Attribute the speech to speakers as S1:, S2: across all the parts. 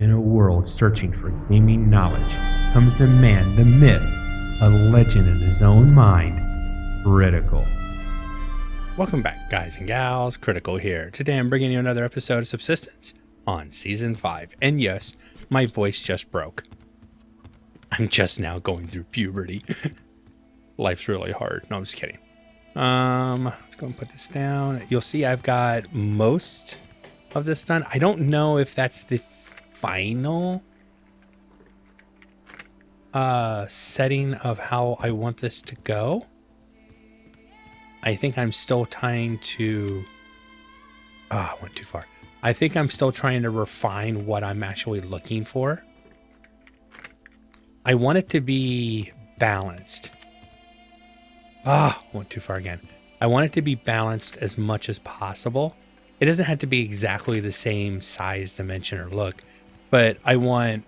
S1: In a world searching for gaming knowledge comes the man, the myth, a legend in his own mind, Critical.
S2: Welcome back, guys and gals. Critical here. Today I'm bringing you another episode of Subsistence on Season 5. And yes, my voice just broke. I'm just now going through puberty. Life's really hard. No, I'm just kidding. Let's go and put this down. You'll see I've got most of this done. I don't know if that's the final setting of how I want this to go. I think I'm still trying to... I went too far. I think I'm still trying to refine what I'm actually looking for. I want it to be balanced. Went too far again. I want it to be balanced as much as possible. It doesn't have to be exactly the same size, dimension, or look, but I want,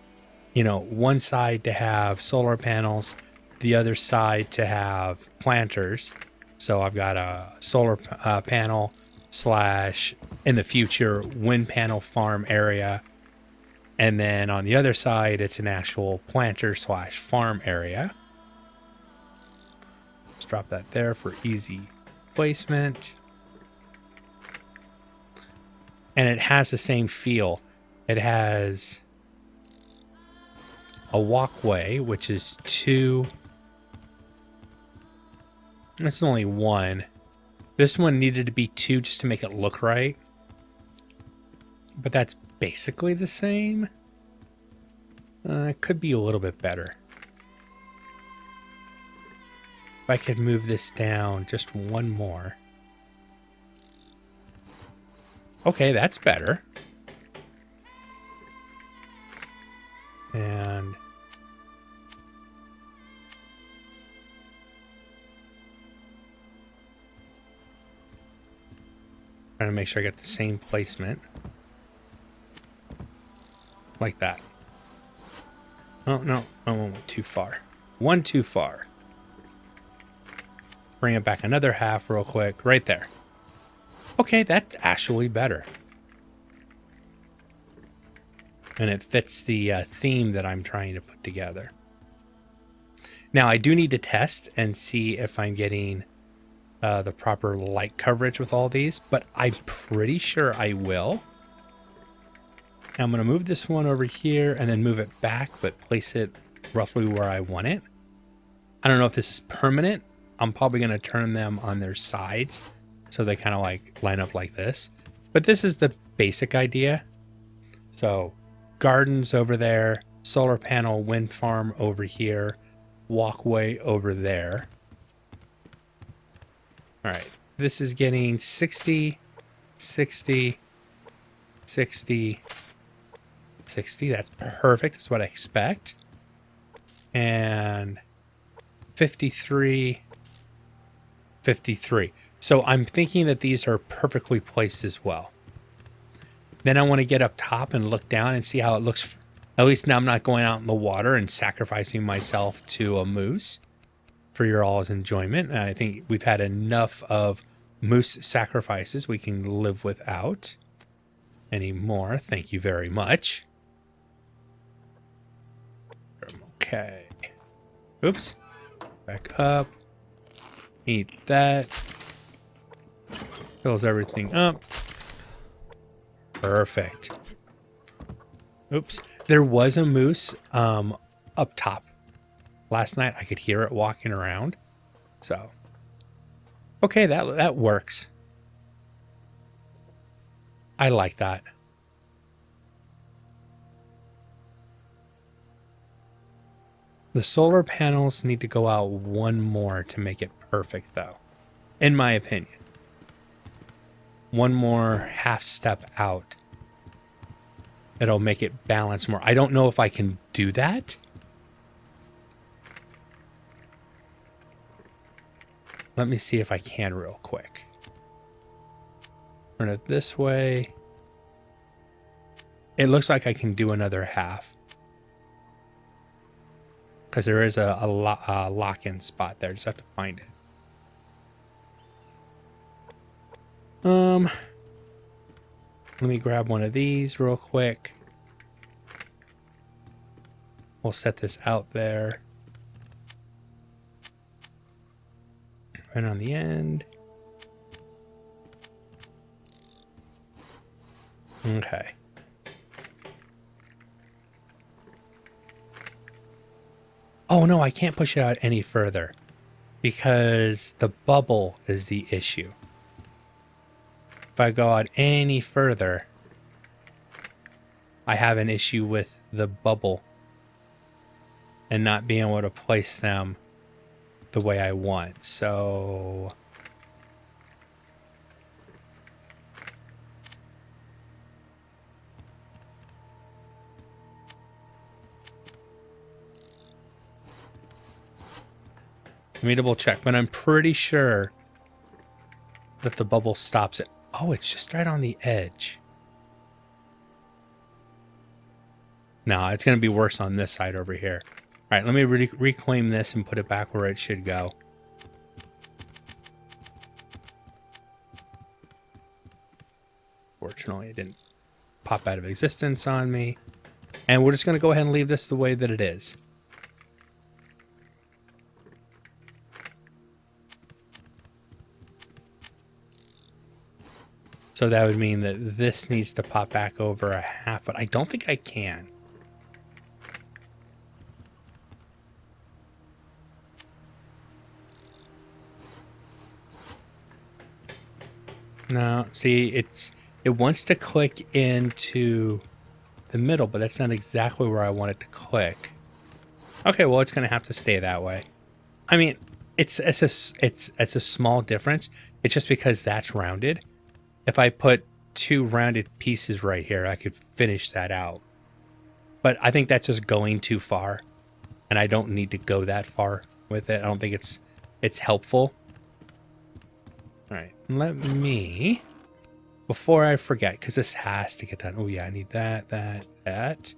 S2: one side to have solar panels, the other side to have planters. So I've got a solar panel / in the future wind panel farm area. And then on the other side, it's an actual planter / farm area. Let's drop that there for easy placement. And it has the same feel. It has a walkway, which is 2. This is only 1. This one needed to be 2 just to make it look right. But that's basically the same. It could be a little bit better. If I could move this down just 1 more. Okay, that's better. And trying to make sure I get the same placement. Like that. Oh, no. I went too far. 1 too far. Bring it back another half real quick. Right there. Okay, that's actually better. And it fits the theme that I'm trying to put together. Now, I do need to test and see if I'm getting the proper light coverage with all these, but I'm pretty sure I will. Now, I'm going to move this one over here and then move it back, but place it roughly where I want it. I don't know if this is permanent. I'm probably going to turn them on their sides so they kind of like line up like this. But this is the basic idea. So gardens over there, solar panel, wind farm over here, walkway over there. All right, this is getting 60, 60, 60, 60. That's perfect. That's what I expect. And 53, 53. So I'm thinking that these are perfectly placed as well. Then I want to get up top and look down and see how it looks. At least now I'm not going out in the water and sacrificing myself to a moose for your all's enjoyment. And I think we've had enough of moose sacrifices we can live without anymore. Thank you very much. Okay. Oops. Back up. Eat that. Fills everything up. Perfect. Oops. There was a moose up top. Last night I could hear it walking around. So, okay, that works. I like that. The solar panels need to go out 1 more to make it perfect, though, in my opinion. 1 more half step out. It'll make it balance more. I don't know if I can do that. Let me see if I can real quick. Turn it this way. It looks like I can do another half. Because there is a lock-in spot there. Just have to find it. Let me grab one of these real quick. We'll set this out there. Right on the end. Okay. Oh no, I can't push it out any further because the bubble is the issue. If I go out any further, I have an issue with the bubble and not being able to place them the way I want. So let me double check, but I'm pretty sure that the bubble stops it. Oh, it's just right on the edge. No, it's going to be worse on this side over here. All right, let me reclaim this and put it back where it should go. Fortunately, it didn't pop out of existence on me. And we're just going to go ahead and leave this the way that it is. So that would mean that this needs to pop back over a half, but I don't think I can. No, see, it wants to click into the middle, but that's not exactly where I want it to click. Okay, well, it's going to have to stay that way. I mean, it's a small difference. It's just because that's rounded. If I put two rounded pieces right here, I could finish that out. But I think that's just going too far, and I don't need to go that far with it. I don't think it's helpful. All right, let me, before I forget, because this has to get done. Oh yeah, I need that.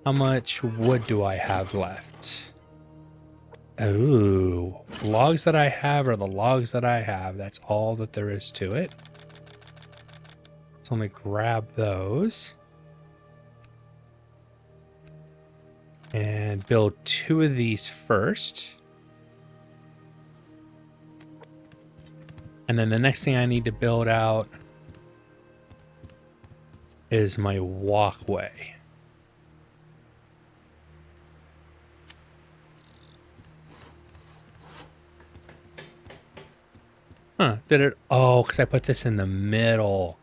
S2: How much wood do I have left? Oh, logs that I have are the logs that I have. That's all that there is to it. So let me grab those and build 2 of these first. And then the next thing I need to build out is my walkway. Huh, did it? Oh, because I put this in the middle.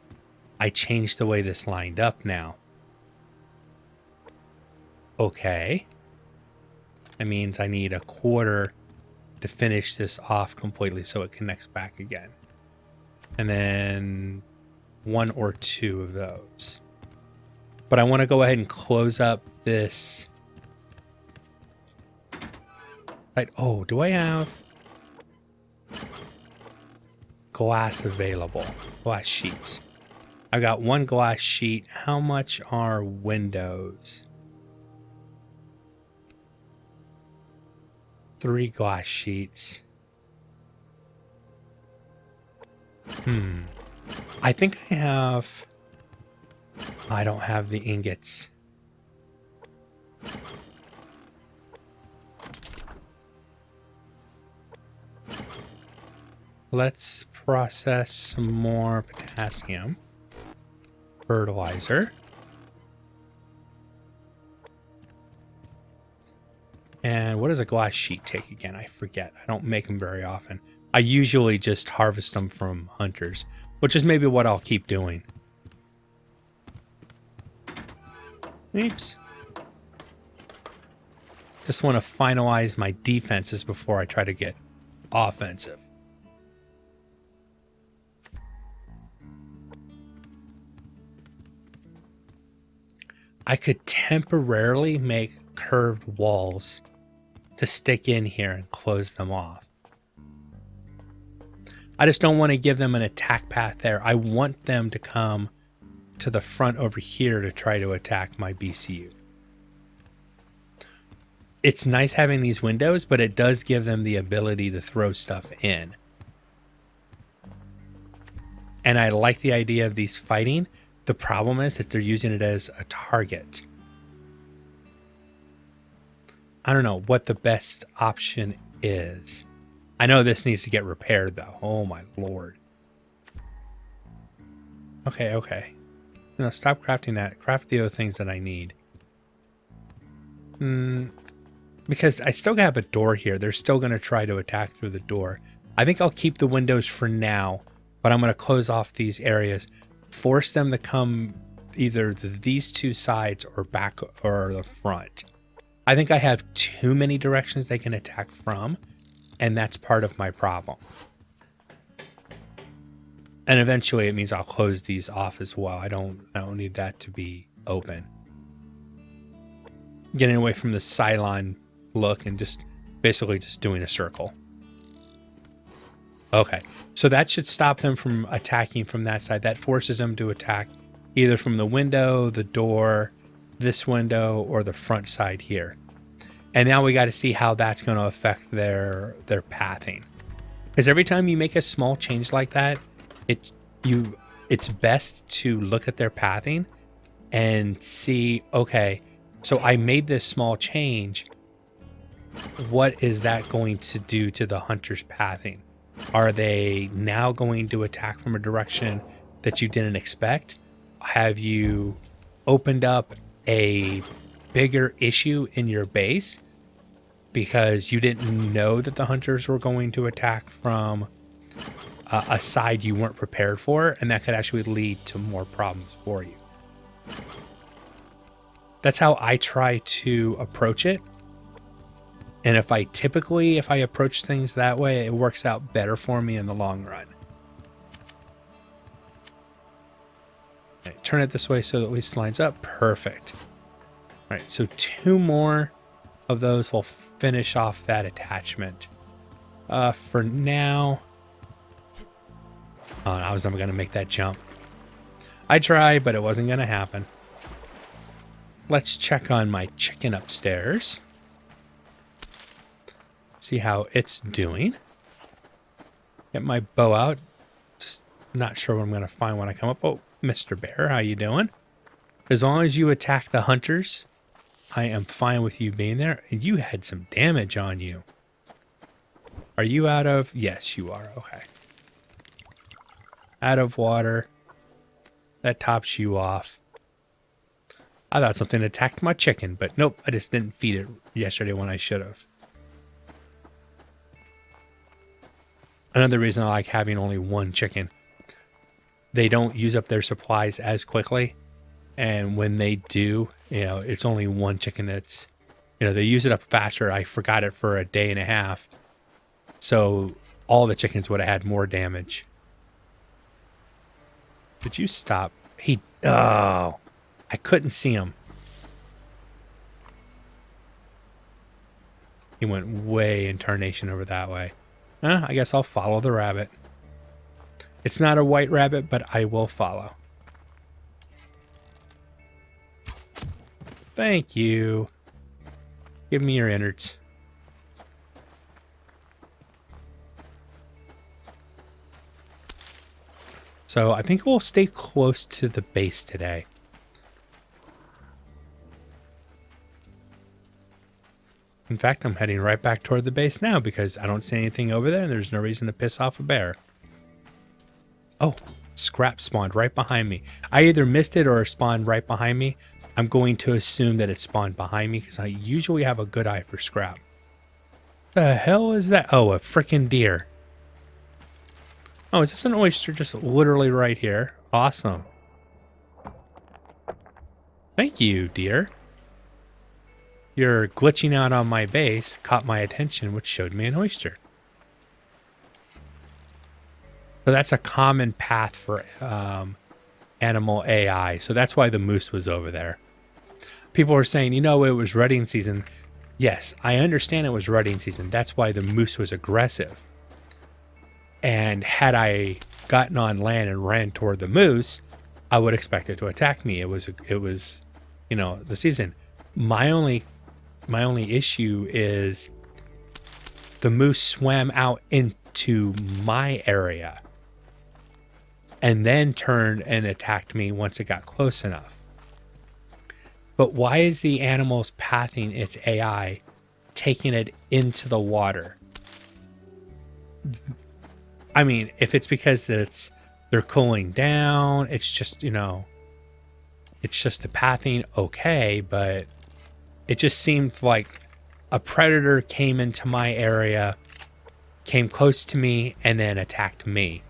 S2: I changed the way this lined up now. Okay. That means I need a quarter to finish this off completely so it connects back again. And then 1 or 2 of those. But I want to go ahead and close up this. Like, oh, do I have glass available? Glass sheets. I got 1 glass sheet. How much are windows? 3 glass sheets. I think I have... I don't have the ingots. Let's process some more potassium. Fertilizer. And what does a glass sheet take again? I forget. I don't make them very often. I usually just harvest them from hunters, which is maybe what I'll keep doing. Oops. Just want to finalize my defenses before I try to get offensive. I could temporarily make curved walls to stick in here and close them off. I just don't want to give them an attack path there. I want them to come to the front over here to try to attack my BCU. It's nice having these windows, but it does give them the ability to throw stuff in. And I like the idea of these fighting. The problem is that they're using it as a target. I don't know what the best option is. I know this needs to get repaired though. Oh my lord. Okay. No, stop crafting that. Craft the other things that I need. Because I still have a door here. They're still going to try to attack through the door. I think I'll keep the windows for now, but I'm going to close off these areas. Force them to come either these two sides or back or the front. I think I have too many directions they can attack from, and that's part of my problem. And eventually it means I'll close these off as well. I don't need that to be open. Getting away from the Cylon look and just basically just doing a circle. Okay, so that should stop them from attacking from that side. That forces them to attack either from the window, the door, this window, or the front side here. And now we got to see how that's going to affect their pathing. Because every time you make a small change like that, it's best to look at their pathing and see, okay, so I made this small change. What is that going to do to the hunter's pathing? Are they now going to attack from a direction that you didn't expect? Have you opened up a bigger issue in your base because you didn't know that the hunters were going to attack from a side you weren't prepared for, and that could actually lead to more problems for you? That's how I try to approach it. And if I approach things that way, it works out better for me in the long run. Okay, turn it this way so that at least lines up. Perfect. All right, so 2 more of those will finish off that attachment. For now, I was never going to make that jump. I tried, but it wasn't going to happen. Let's check on my chicken upstairs. See how it's doing. Get my bow out. Just not sure what I'm going to find when I come up. Oh, Mr. Bear, how you doing? As long as you attack the hunters, I am fine with you being there. And you had some damage on you. Are you out of? Yes, you are. Okay. Out of water. That tops you off. I thought something attacked my chicken, but nope, I just didn't feed it yesterday when I should have. Another reason I like having only one chicken. They don't use up their supplies as quickly. And when they do, it's only one chicken that's, they use it up faster. I forgot it for a day and a half. So all the chickens would have had more damage. Did you stop? Oh, I couldn't see him. He went way in tarnation over that way. I guess I'll follow the rabbit. It's not a white rabbit, but I will follow. Thank you. Give me your innards. So I think we'll stay close to the base today. In fact, I'm heading right back toward the base now because I don't see anything over there and there's no reason to piss off a bear. Oh, scrap spawned right behind me. I either missed it or it spawned right behind me. I'm going to assume that it spawned behind me because I usually have a good eye for scrap. The hell is that? Oh, a freaking deer. Oh, is this an oyster just literally right here? Awesome. Thank you, deer. Your glitching out on my base caught my attention, which showed me an oyster. So that's a common path for animal AI. So that's why the moose was over there. People are saying, it was rutting season. Yes, I understand it was rutting season. That's why the moose was aggressive. And had I gotten on land and ran toward the moose, I would expect it to attack me. It was the season. My only issue is the moose swam out into my area and then turned and attacked me once it got close enough. But why is the animal's pathing its AI taking it into the water. I mean, if it's because they're cooling down, it's just, it's just the pathing, okay, but it just seemed like a predator came into my area, came close to me, and then attacked me.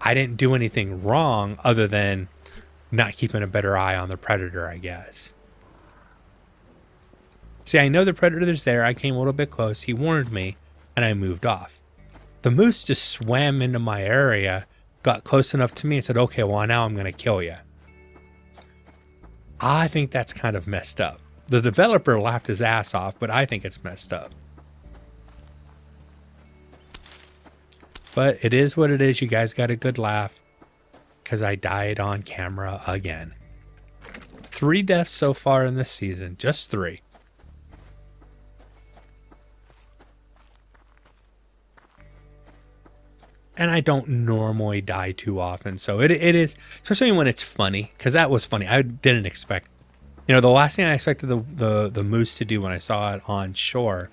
S2: I didn't do anything wrong other than not keeping a better eye on the predator, I guess. See, I know the predator's there. I came a little bit close. He warned me, and I moved off. The moose just swam into my area, got close enough to me, and said, okay, well, now I'm going to kill you. I think that's kind of messed up. The developer laughed his ass off, but I think it's messed up. But it is what it is. You guys got a good laugh because I died on camera again. 3 deaths so far in this season. Just 3. And I don't normally die too often. So it is, especially when it's funny, because that was funny. I didn't expect, the last thing I expected the moose to do when I saw it on shore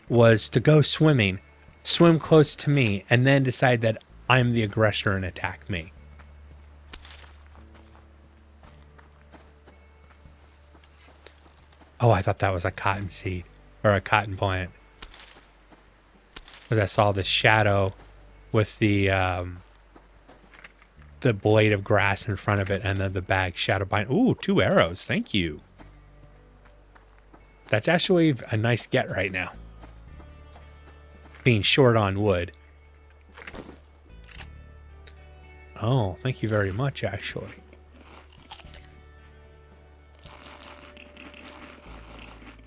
S2: was to go swimming, swim close to me, and then decide that I'm the aggressor and attack me. Oh, I thought that was a cotton seed or a cotton plant. Because I saw the shadow with the blade of grass in front of it, and then the bag shadow behind. Ooh, 2 arrows. Thank you. That's actually a nice get right now. Being short on wood. Oh, thank you very much, actually.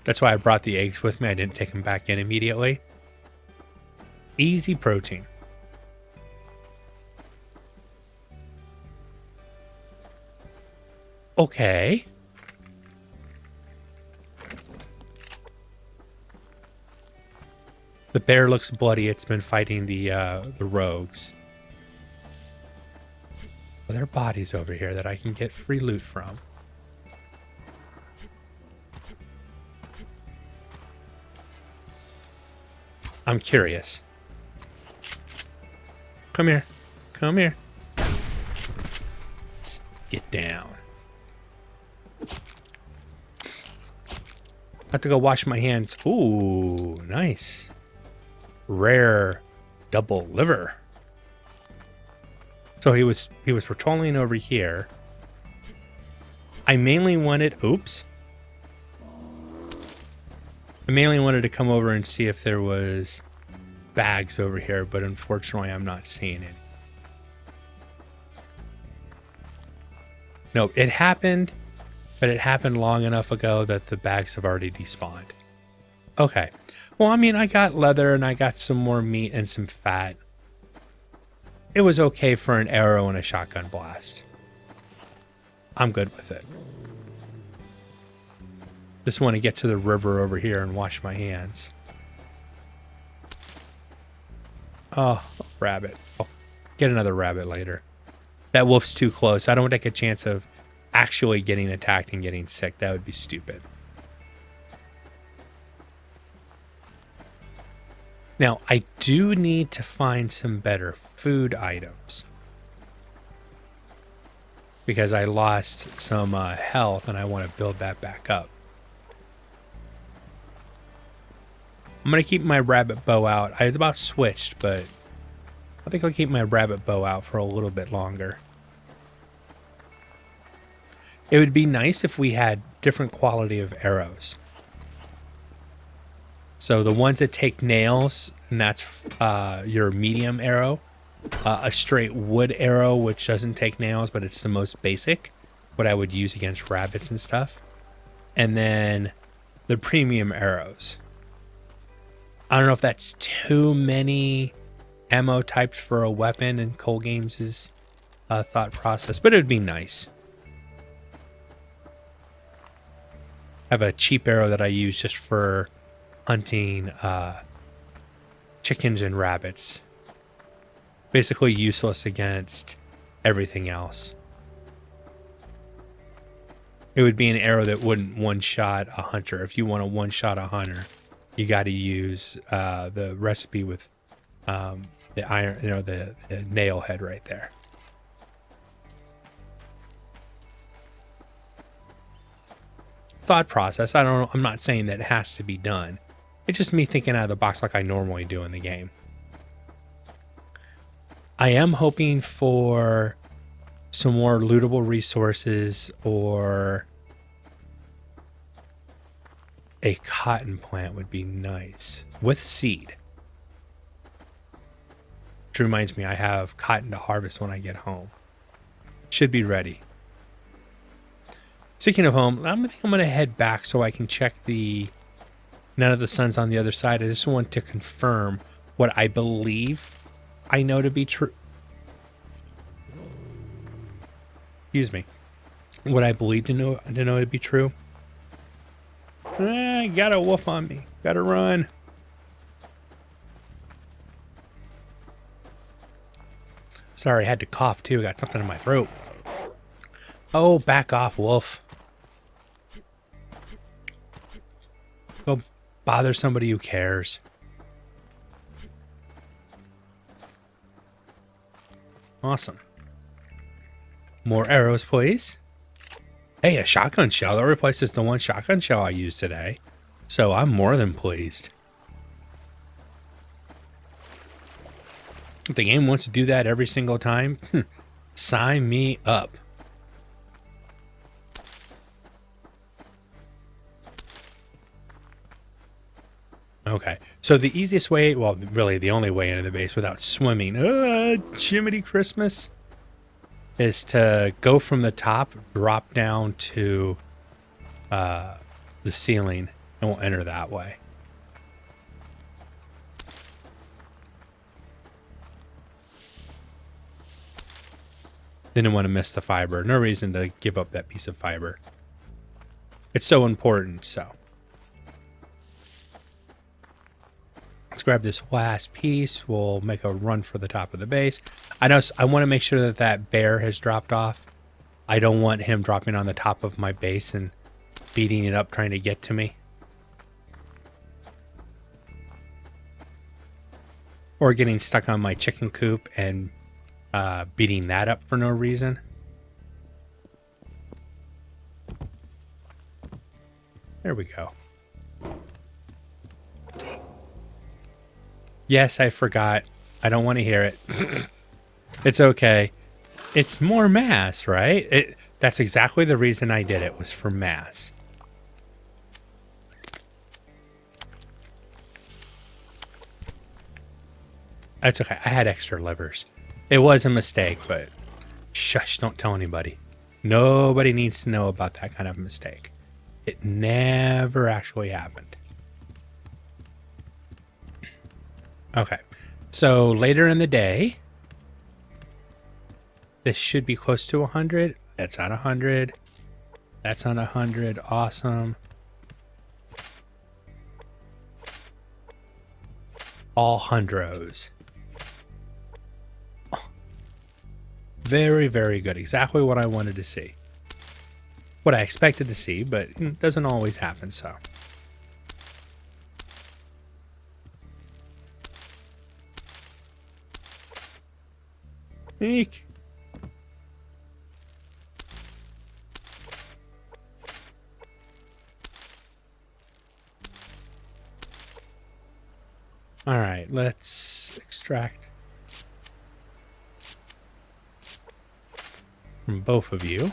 S2: That's why I brought the eggs with me. I didn't take them back in immediately. Easy protein. Okay. The bear looks bloody. It's been fighting the rogues. Well, there are bodies over here that I can get free loot from. I'm curious. Come here. Come here. Get down. I have to go wash my hands. Ooh, nice. Rare double liver. So he was patrolling over here. I mainly wanted to come over and see if there was bags over here, but unfortunately I'm not seeing any. No, it happened, but it happened long enough ago that the bags have already despawned. Okay. Well, I mean, I got leather and I got some more meat and some fat. It was okay for an arrow and a shotgun blast. I'm good with it. Just want to get to the river over here and wash my hands. Oh, rabbit. I'll get another rabbit later. That wolf's too close. I don't take a chance of actually getting attacked and getting sick. That would be stupid. Now, I do need to find some better food items. Because I lost some health and I want to build that back up. I'm going to keep my rabbit bow out. I was about switched, but I think I'll keep my rabbit bow out for a little bit longer. It would be nice if we had different quality of arrows. So the ones that take nails, and that's your medium arrow. A straight wood arrow, which doesn't take nails, but it's the most basic. What I would use against rabbits and stuff. And then the premium arrows. I don't know if that's too many ammo types for a weapon in Cole Games' thought process, but it would be nice. I have a cheap arrow that I use just for hunting chickens and rabbits. Basically useless against everything else. It would be an arrow that wouldn't one-shot a hunter. If you want to one-shot a hunter, you got to use the recipe with the iron, the nail head right there. Thought process. I don't know. I'm not saying that it has to be done. It's just me thinking out of the box like I normally do in the game. I am hoping for some more lootable resources or a cotton plant would be nice with seed. Which reminds me, I have cotton to harvest when I get home. Should be ready. Speaking of home, I think I'm going to head back so I can check the None of the Sun's on the other side. I just want to confirm what I believe I know to be true. Excuse me. What I believe to know to be true. Got a wolf on me. Gotta run. Sorry, I had to cough too. Got something in my throat. Oh, back off, wolf. Go bother somebody who cares. Awesome. More arrows, please. Hey, a shotgun shell. That replaces the one shotgun shell I used today. So I'm more than pleased. If the game wants to do that every single time, sign me up. Okay, so the easiest way, well, really the only way into the base without swimming, Jiminy Christmas, is to go from the top, drop down to the ceiling, and we'll enter that way. Didn't want to miss the fiber. No reason to give up that piece of fiber. It's so important, so. Let's grab this last piece. We'll make a run for the top of the base. I want to make sure that that bear has dropped off. I don't want him dropping on the top of my base and beating it up trying to get to me. Or getting stuck on my chicken coop and beating that up for no reason. There we go. Yes, I forgot. I don't want to hear it. It's okay. It's more mass, right? That's exactly the reason I did it, was for mass. That's okay. I had extra livers. It was a mistake, but shush, don't tell anybody. Nobody needs to know about that kind of mistake. It never actually happened. Okay, so later in the day, this should be close to 100. That's on 100. That's on 100. Awesome. All hundros. Very, very good. Exactly what I wanted to see. What I expected to see, but it doesn't always happen, so. Eek. All right, let's extract from both of you.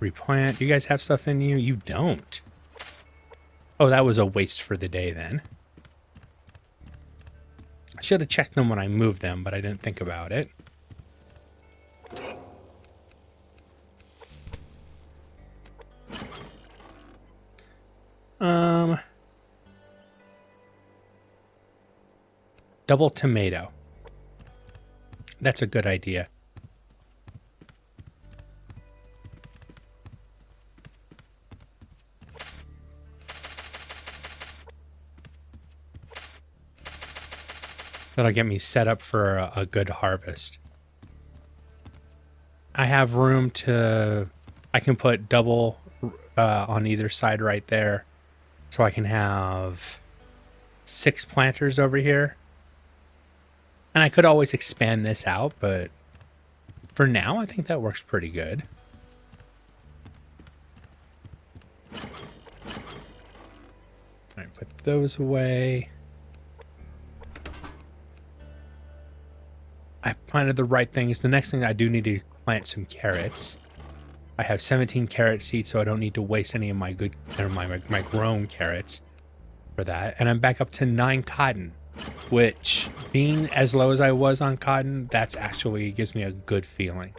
S2: Replant. You guys have stuff in you? You don't. Oh, that was a waste for the day then. I should have checked them when I moved them, but I didn't think about it. Double tomato. That's a good idea. That'll get me set up for a good harvest. I have room to... I can put double on either side right there. So I can have 6 planters over here. And I could always expand this out, but for now, I think that works pretty good. All right, put those away. I planted the right things. The next thing I do need to plant some carrots. I have 17 carrot seeds, so I don't need to waste any of my good or my grown carrots for that. And I'm back up to 9 cotton, which, being as low as I was on cotton, that's actually gives me a good feeling.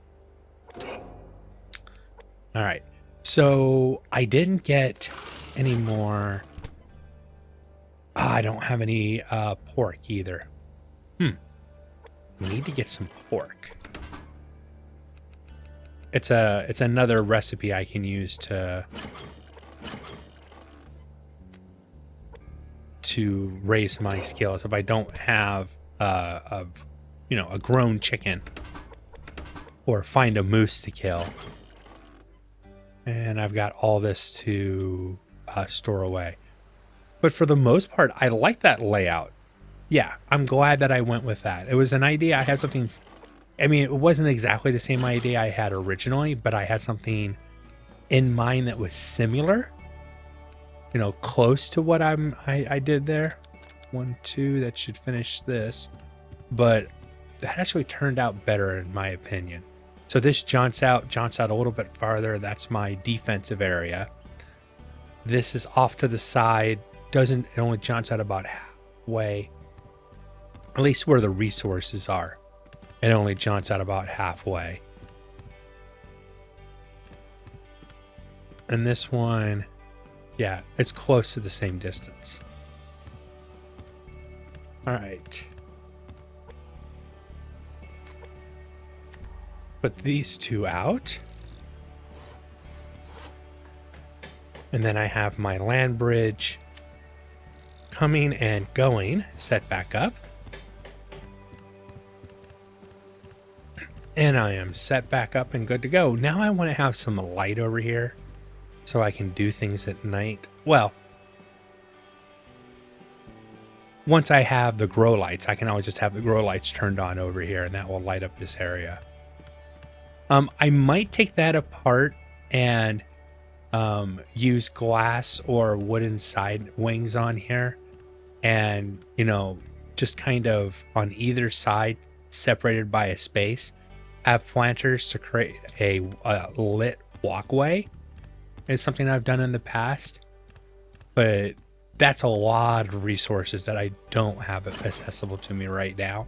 S2: All right, so I didn't get any more. I don't have any pork either. We need to get some pork. It's another recipe I can use to raise my skills if I don't have a grown chicken or find a moose to kill. And I've got all this to store away. But for the most part, I like that layout. Yeah, I'm glad that I went with that. It was an idea. I had something. I mean, it wasn't exactly the same idea I had originally, but I had something in mind that was similar. You know, close to what I did there. 1, 2, that should finish this. But that actually turned out better in my opinion. So this jaunts out a little bit farther. That's my defensive area. This is off to the side. It only jaunts out about halfway. At least where the resources are. It only jaunts out about halfway. And this one, yeah, it's close to the same distance. All right. Put these 2 out. And then I have my land bridge coming and going, set back up. And I am set back up and good to go. Now I want to have some light over here so I can do things at night. Well, once I have the grow lights, I can always just have the grow lights turned on over here and that will light up this area. I might take that apart and use glass or wooden side wings on here and, just kind of on either side separated by a space. Have planters to create a lit walkway is something I've done in the past, but that's a lot of resources that I don't have accessible to me right now.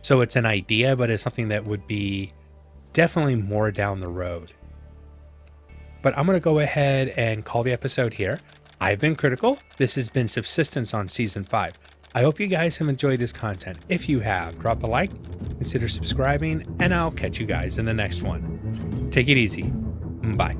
S2: So it's an idea, but it's something that would be definitely more down the road. But I'm going to go ahead and call the episode here. I've been Critical. This has been Subsistence on Season 5. I hope you guys have enjoyed this content. If you have, drop a like, consider subscribing, and I'll catch you guys in the next one. Take it easy. Bye.